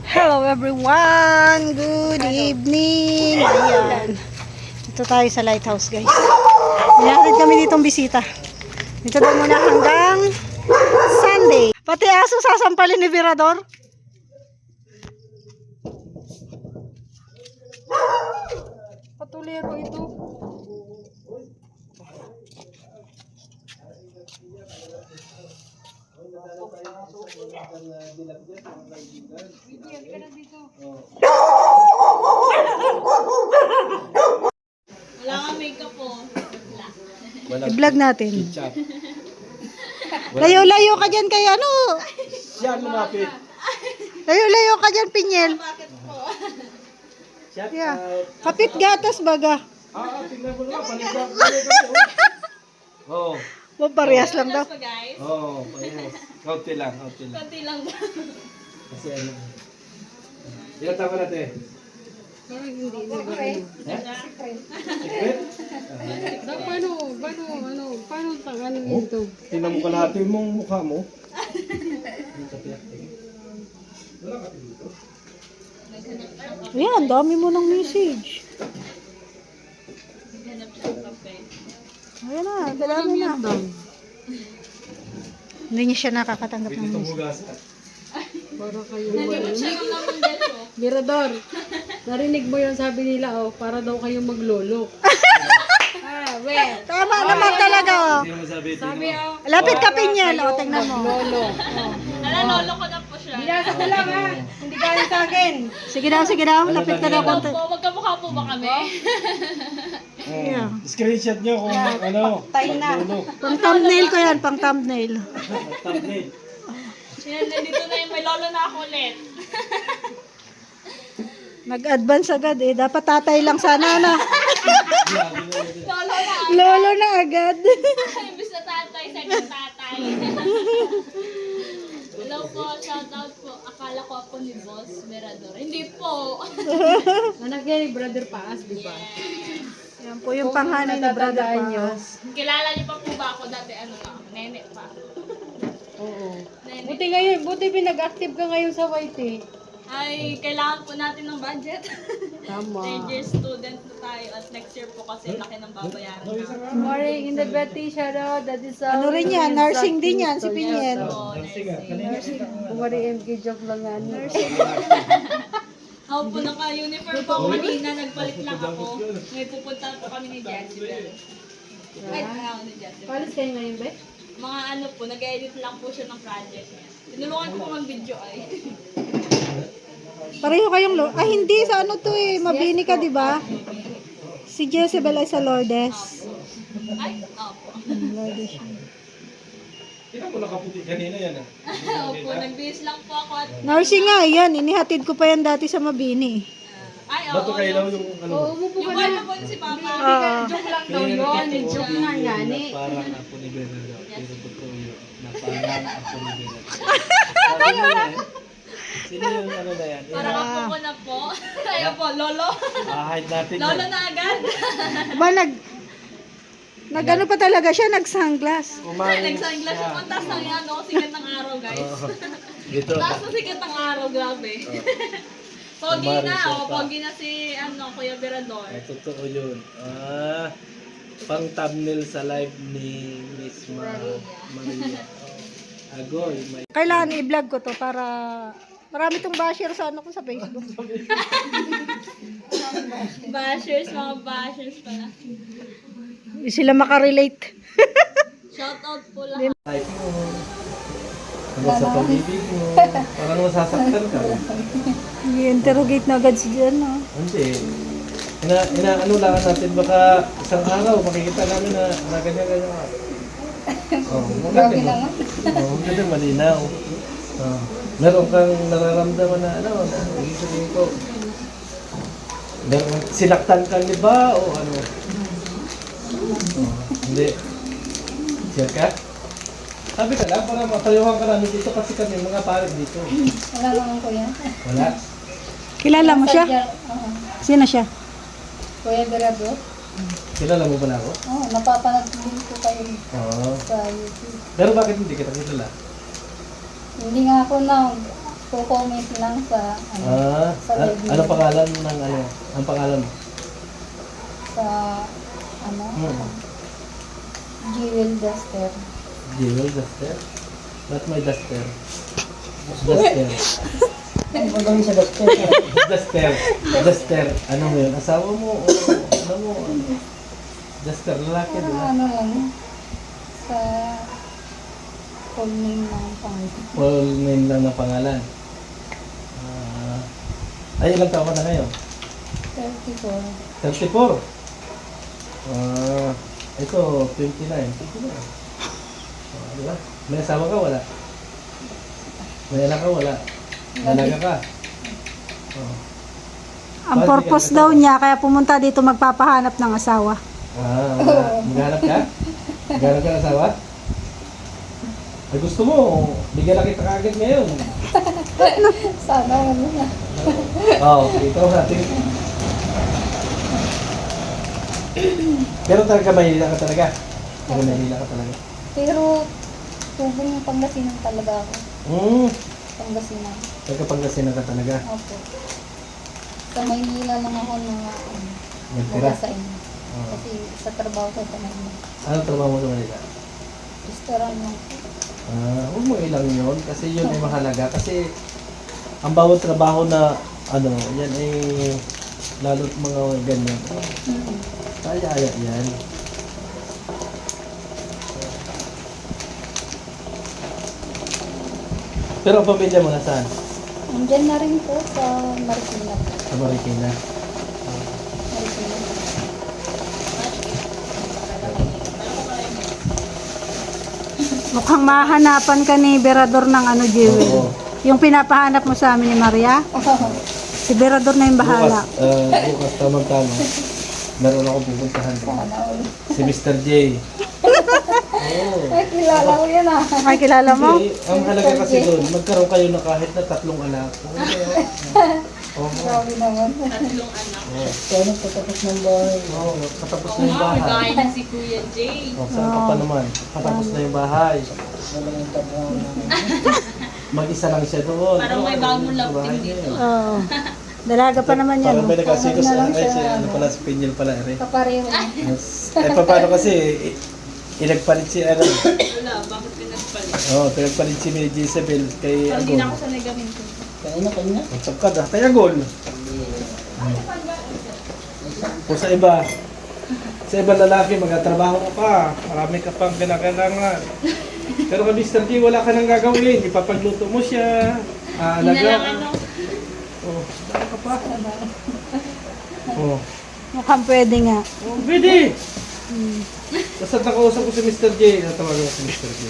Hello everyone! Good evening! Ayan. Dito tayo sa lighthouse guys. Hinatid kami ditong bisita. Dito daw muna hanggang Sunday. Pati aso sasampalin ni Virador. Patulero ito. Wala nga makeup po. I-vlog natin. Layo-layo ka dyan kay ano. Siya lumapit. Layo-layo ka dyan, Pinyel. Shout Yeah. out. Kapit gatas baga. Tingnan mo nga. Paligap. Oo. Parehas lang daw. Pa guys. Oo. Parehas. Kaunti lang. Konti lang ba? Kasi ano. Ilan taon ka natin? Secret? Paano tanganin ito? Tingnan mo kalahati mong mukha mo. Ayan, dami mo ng message. Naghanap siya ng kape. Ayan na, dami na. Hindi niya siya nakakatanggap ng Pwede itong message. hugasan. Para kayo Naghanap siya ng laman deso. Mirador, narinig mo yung sabi nila, oh, para daw kayo maglolo. Tama naman talaga. Oh. Hindi mo sabi ito. Sabi, oh, Lapit ka, Pinyel. O, tingnan mo. lolo. Ala, lolo ko na po siya. Binasa ko lang, ha? Hindi kaya sa akin. Sige daw. Lapit ka daw konti. Po, magkamukha po ba kami? Yeah. Screenshot nyo kung ano. Pagdulo. Pang thumbnail ko yan, pang thumbnail. Thumbnail. Yan, nandito na yung may lolo na ako ulit. Nag-advance agad eh. Dapat tatay lang sana na. Lolo na. Lolo na agad. Imbis na tatay, second tatay. Hello po, shout out po. Akala ko ako ni Boss Mirador. Hindi po. Anak yan, brother Paas, di ba? Yan po yung panghanay ni Brother natatandaan nyo. Paas. Kilala niyo pa po ba ako dati? Ano lang, nene pa. Oo. Nene. Buti pinag-active ka ngayon sa YT. Ay, kailangan po natin ng budget. Tama. Third year student na tayo at next year po kasi laki ng babayaran na. Morning in the Betty, shout out. That is Ano rin yan? Nursing din yan, si Pinyel. Oo, nursing. Kumari MK joke lang nga. Nursing. Ako po naka-uniform po ako kanina, nagpalit lang ako. May pupunta po kami ni Jezebel. Ay, ni Jezebel. Palis kayo ngayon, Be? Mga ano po, nag-edit lang po siya ng project niya. Tinulungan ko po mag-video ay. Pareho kayong hindi sa ano to eh. Mabini ka, di ba? Si Jezebel ay sa Lourdes. Ay, opo. Lourdes. Tingnan mo nakaputi kanina yan ah. Opo, nag-base lang po ako at... Nursing nga, yan. Inihatid ko pa yan dati sa Mabini. Ay, Bato oo. kayo daw yung ano. Oo, umupo Yung ka ano na. po si Papa. Joke lang daw yun. Joke nga gani. Parang ako ni Bernardo. Pero totoo yun. Na parang ako ni Bernardo. Sabi mo yan. Sino yung ano na yan? Parang ako ko na po. Ayaw po, lolo. Hide natin Lolo yan. na agad. Ba, nag-ano pa talaga siya, nag-sunglass. Nagsanglas siya. Ang taas ng ano, sikat ng araw, guys. Dito. Taas ng sikat ng araw, grabe. Pogi na, pogi na si Kuya Virador. Totoo yun. Pang thumbnail sa live ni Miss Maria. Agoy. Kailangan i-vlog ko to para marami tong basher sa ano ko sa Facebook. Bashers, mga bashers pala. Hindi sila makarelate. Shout out po lang. Live mo. Ano sa pag-ibig mo. Parang masasaktan ka. I-interrogate na agad si Jan, no? Hindi. Inaano lang natin baka isang araw makikita namin na ganyan-ganyan. Maganda. Maganda malinaw. Meron kang nararamdaman na ano, ibig sabihin ko. Sinaktan ka ni ba o ano? Hindi. Sure ka? Sabi ka lang para matayuhan ka namin dito kasi kami mga pare dito. Wala naman ko yan. Wala. Kilala mo siya? Oo. Sino siya? Kuya Virador. Kilala mo ba na ako? Oo, napapanood din ko kayo Oo. sa YouTube. Pero bakit hindi kita kilala? Hindi nga ako na comment lang sa, sa live Ano pangalan ng ano? Ang pangalan mo? sa, Jewel Duster. Jewel Duster? Not my Duster. Duster. Ano ba gawin sa Duster? Duster. Duster. Ano mo yun? Asawa mo? O, ano mo? Duster. Lalaki, di ba? Ano lang, sa full name ng pangalan. Full name lang ng pangalan. Ay, ilang taon ka na ngayon? 34. 34. Ito, 29. 29. Diba? May asawa ka? Wala? May anak ka? Wala? Dalaga ka? Ang purpose daw niya, kaya pumunta dito magpapahanap ng asawa. Maghanap ka? Maghanap ka ng asawa? Ay, gusto mo, bigyan na kita kagad ngayon. Sana ano na. Ikaw natin. Pero talaga mahila ka talaga. Pero mahila ka talaga. Pero, tubong yung Pangasinan talaga ako. Pangasinan. Talaga Pangasinan ka talaga. Opo. Sa Maynila lang ako Nagtira. sa inyo. Kasi sa trabaho ko sa Maynila. Ano trabaho mo sa Manila? Restaurant lang po. Huwag mo ilang yun kasi yun ay mahalaga. Kasi ang bawat trabaho na ano, yan ay lalo't mga ganyan. Kaya yan. Pero ang pamilya mo nasaan? Nandiyan na rin po sa Marikina po. Sa Marikina. Marikina. Mukhang mahanapan ka ni Berador ng ano, Jewel. Oo. Yung pinapahanap mo sa amin ni Maria, si Berador na yung bahala. Bukas tamang-tama. Meron ako pupuntahan. Sana all. Si Mr. J. Oo. Ay, kilala ko yan ah. Ay, kilala mo? Hindi, ang halaga kasi doon, magkaroon kayo na kahit na 3 anak. Grabe naman. Sana patapos ng bahay. Oo, patapos na yung bahay. Kaya na si Kuya Jay. Saan ka pa naman? Patapos na yung bahay. Wala yung trabaho namin. Mag-isa lang siya doon. Parang may bagong Sa love bahay team niya. dito. Oo. Dalaga pa naman yan. Parang may Oh. nagkasikos Parang na lang ay si siya, ano pala, si Pinyel pala. Kapareho na. Paano kasi, inagpalit si ano. Wala, bakit pinagpalit? Pinagpalit si Jezebel kay Parang hindi na Agol. ako sanay gamitin. Kanya. Ang sapkad ah, kay Agol. Kung sa iba lalaki, magtatrabaho ka pa. Marami ka pang kinakailangan. Pero kay Mr. G, wala ka nang gagawin. Ipapagluto mo siya. Hindi na lang ano. Wala ka pa. Mukhang pwede nga. Pwede. Basta nakausap ko si Mr. J. Natawagan ko si Mr. J.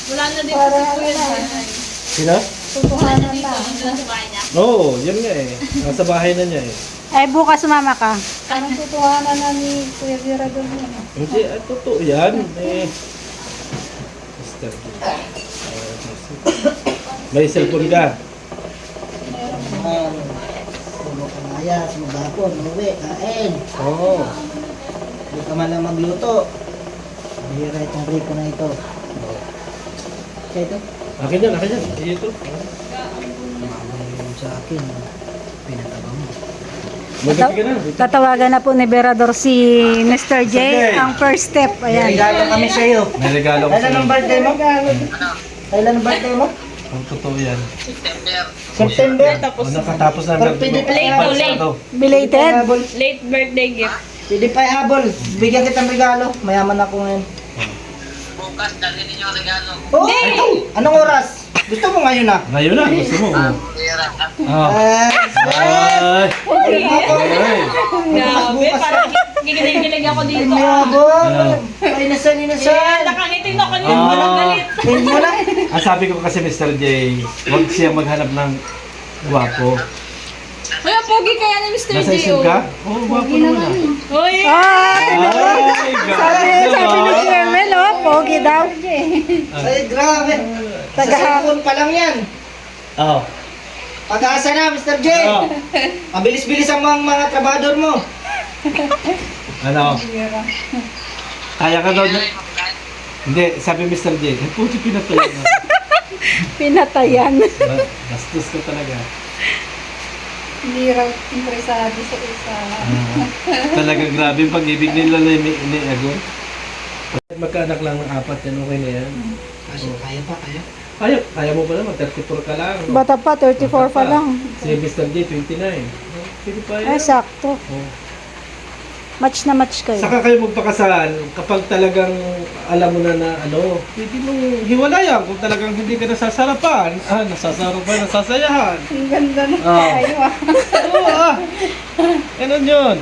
Wala na dito si Kuya Jay. Sino? Tutuhanan Dito, na. nandun sa bahay niya. Oo, yun nga eh. Nasa bahay na niya eh. Ay, bukas sumama ka. Parang tutuhanan na ni Kuya Virador yan. Hindi, totoo yan. Mr. J. May cellphone ka? Ayas, maghapon, umuwi, kain. Oo. Hindi ka man lang magluto. Bihira itong riko na ito. Kaya ito, Akin yan, akin yan. Ito. mama yung sa akin. Pinataba mo. Magabi ka na. Tatawagan na po ni Berador si Mr. J. Mr. J. Ang first step. May Ayan. regalo kami sa'yo. May regalo ko Kailan ang sa'yo. birthday mo? Kailan ang birthday mo? Ang totoo yan. September. O, nakatapos na Pero pwede pa Late, late. Belated? Late birthday gift. Pwede pa ihabol. Bigyan kitang regalo. Mayaman ako ngayon. Bukas, dalhin ninyo ang regalo. Oh! Anong oras? Gusto mo ngayon na? Ngayon na, gusto mo. Pera. Ah. Ay. Ay. Grabe, parang gigilig-gilig ako dito. Mayabon. Ano? Inasan. Yeah, nakangitin ako niya. Ah. Walang galit. Tingin mo na. Ang sabi ko kasi Mr. J, huwag siya maghanap ng gwapo. Kuya, pogi kaya ni Mr. Nasa J. isip ka? Oo, gwapo naman ah. Uy! Ay, Sabi ni Jewel, oh, pogi daw. Ay, grabe. Sa cellphone pa lang yan. Oo. Pag-asa na, Mr. J. Oo. Mabilis-bilis ang mga trabador mo. Ano? Kaya ka daw niya? Hindi, sabi Mr. J, puti pinatuloy na. Pinatayan. Bastos ko talaga. Hindi raw impresado sa isa. Talaga grabe yung pag-ibig nila ni Agon. Magkaanak lang ng 4 yan, okay na yan. Kaya pa, kaya? Kaya mo pa naman, 34 ka lang. Bata pa, 34 pa lang. Si Mr. J, 29. Pwede pa yan. Ay, sakto. Oh. Match na match kayo. Saka kayo magpakasal kapag talagang alam mo na ano, pwede mong hiwalayan kung talagang hindi ka nasasarapan. Nasasarapan, nasasayahan. Ang ganda na Ah. tayo ah. Oo Ganun yun.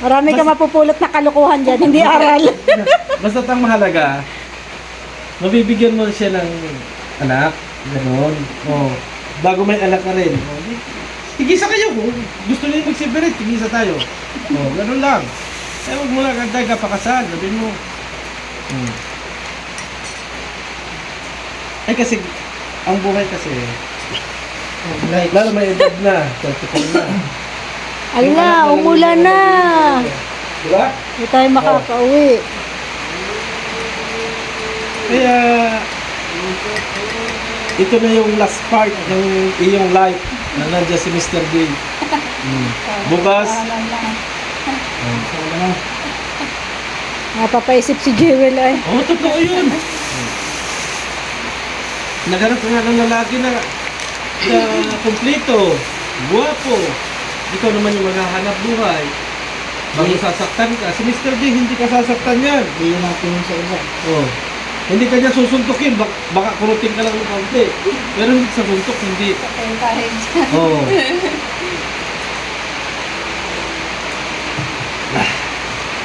Marami ka mapupulot na kalukuhan dyan, hindi aral. Basta ang mahalaga, mabibigyan mo siya ng anak. Ganun. Oh. Bago may anak ka rin. Oh. Tigisa kayo. Kung gusto niyo mag-separate, tigisa tayo. Oh, ganun lang. Eh, huwag mo lang antay ka pakasal. Sabihin mo. Ay kasi, ang buhay kasi, lalo may edad na, 34 na. Ala, umulan na. Diba? Hindi tayo makakauwi. Kaya, ito na yung last part ng iyong life na nandiyan si Mr. J. Bukas, Napapaisip si Jewel ay. totoo yun. Naghanap ka nga ng lalaki na kumpleto, guwapo. Ikaw naman yung maghahanap buhay. Bago sasaktan ka. Si Mr. J, hindi ka sasaktan yan. Hindi yun ang tingin sa iba. Oh. Hindi ka niya susuntukin, baka kurutin ka lang ng konti. Pero hindi sa suntok, hindi. Patay tayo dyan. Oo.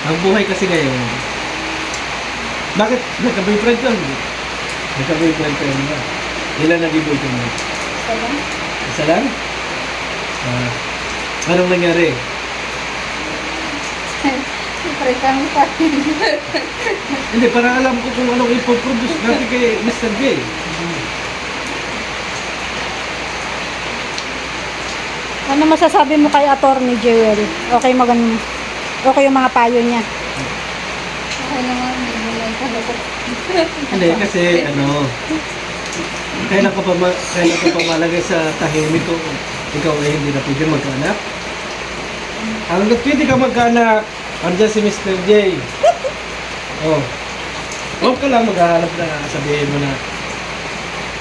Ang buhay kasi ngayon, bakit nagka-boyfriend ka? Nagka-boyfriend ka na. Ilan naging boyfriend mo? Isa lang? Anong nangyari? Siyempre kami pa rin. Hindi, para alam ko kung anong ipoproduce natin kay Mr. J. Ano masasabi mo kay Attorney Jewel? Okay yung mga payo niya. Okay naman, hindi mo lang talaga. Hindi, kasi kailan ka pa malagay sa tahimik ko ikaw ay hindi na pwede magkaanak? Hanggat pwede ka magkaanak, andyan si Mr. J. Oh. Huwag ka lang maghahanap na sabihin mo na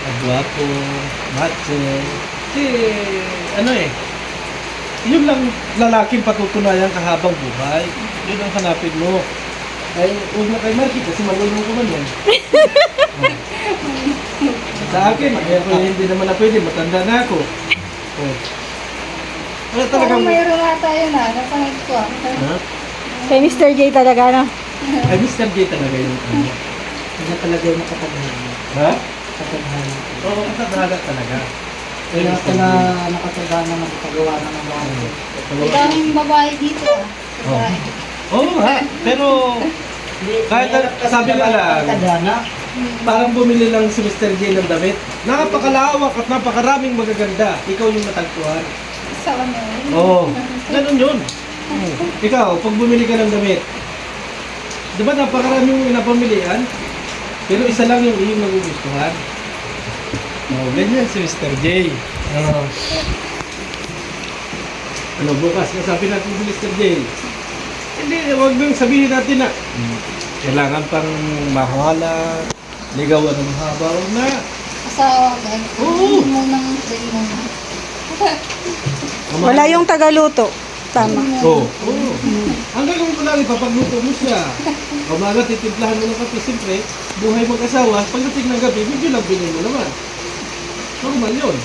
agwapo, macho. Kasi, yun lang lalaking patutunayan kahabang buhay. Yun ang hanapin mo. Ay, huwag na kay Marky kasi malulong ko man yan. Sa akin, hindi naman na pwede, matanda na ako. Oh. Wala talagang... Parang mayroon na tayo na, napanood ko ah. Ha? Kay Mr. J talaga, no? Ay, Mr. J talaga yung Kaya talaga yung nakataghan. Ha? Nakataghan. Oo, katadhana talaga. Ay, Kaya Mr. pala J. nakataghan na magpagawa na ng bahay. May daming babae dito ah. Babae. Oo nga, pero kahit sabi nga lang, Nakataghan parang bumili lang si Mr. J ng damit. Napakalawak at napakaraming magaganda. Ikaw yung natagpuan. Sa ano. Oo, ganun yun. Ikaw, pag bumili ka ng damit, di ba napakaraming napamilian? Pero isa lang yung iyong nagugustuhan. Ganyan si Mr. J. Bukas, sabi natin si Mr. J. Hindi, huwag nang sabihin natin na kailangan pang mahala, ligawan ng mahaba. Huwag na. Asawa agad. Oo. Din muna. Wala yung tagaluto. Tama. Oo. Ang gagawin mo lang, ipapagluto mo siya. Umaga, titimplahan mo ng kape. Siyempre, buhay mag-asawa, pagdating ng gabi, medyo lang bilhin mo naman. Normal yun.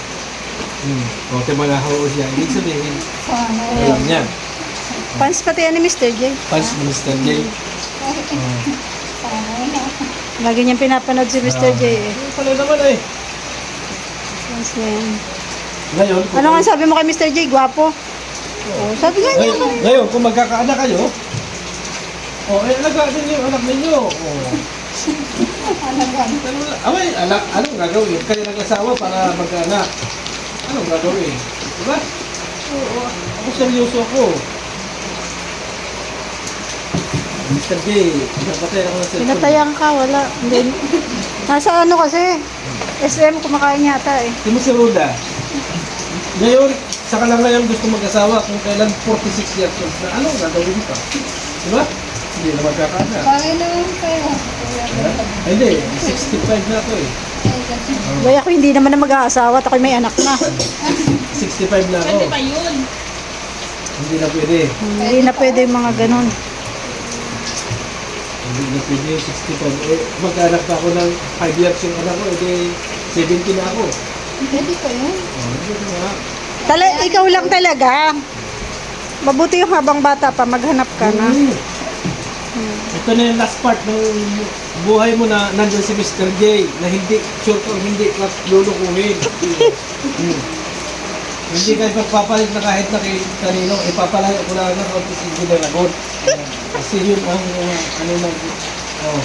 O, mga hao siya. Ibig sabihin, Sana. alam niya. Fans pati yan ni Mr. J. Pans ni Mr. J. Sana. Lagi niyang pinapanood si Mr. J eh. Ano pala naman eh. Fans na yan. Ngayon, Ano nga sabi mo kay Mr. J? Gwapo? Oh, sabi nga niya. ngayon, kung magkakaanak kayo, alagaan ninyo yung anak ninyo. Away, anong gagawin? Kayo nag-asawa para magkaanak. Anong gagawin? Diba? Oo, ako seryoso ako. Mr. J, napatay ako ng cellphone. Pinatayan ka, wala. Hindi. Nasa ano kasi? SM, kumakain yata eh. Di mo si Ruda. Ngayon, saka lang ngayon gusto mag-asawa kung kailan 46 years old na ano gagawin pa. Di ba? Hindi na magkakana. Bakit naman kayo? Ay, hindi, 65 na ako eh. Gaya ako hindi naman na mag-aasawa at ako may anak na. 65 na ako. Pwede pa yun. Hindi na pwede. Hindi na pwede yung mga ganun. Hindi na pwede 65. Eh, mag-anak pa ako ng 5 years yung anak ko, edi 70 na ako. Pwede pa yun. Oh, hindi na. Ikaw lang talaga. Mabuti yung habang bata pa, maghanap ka na. Ito na yung last part ng buhay mo na nandun si Mr. J na hindi sure kung hindi ka lulukuhin. Hindi kayo magpapalit na kahit na kay kanino, ipapalayo ko lang na kaunti si Gina Ragon. Kasi yun ang ano na, oh.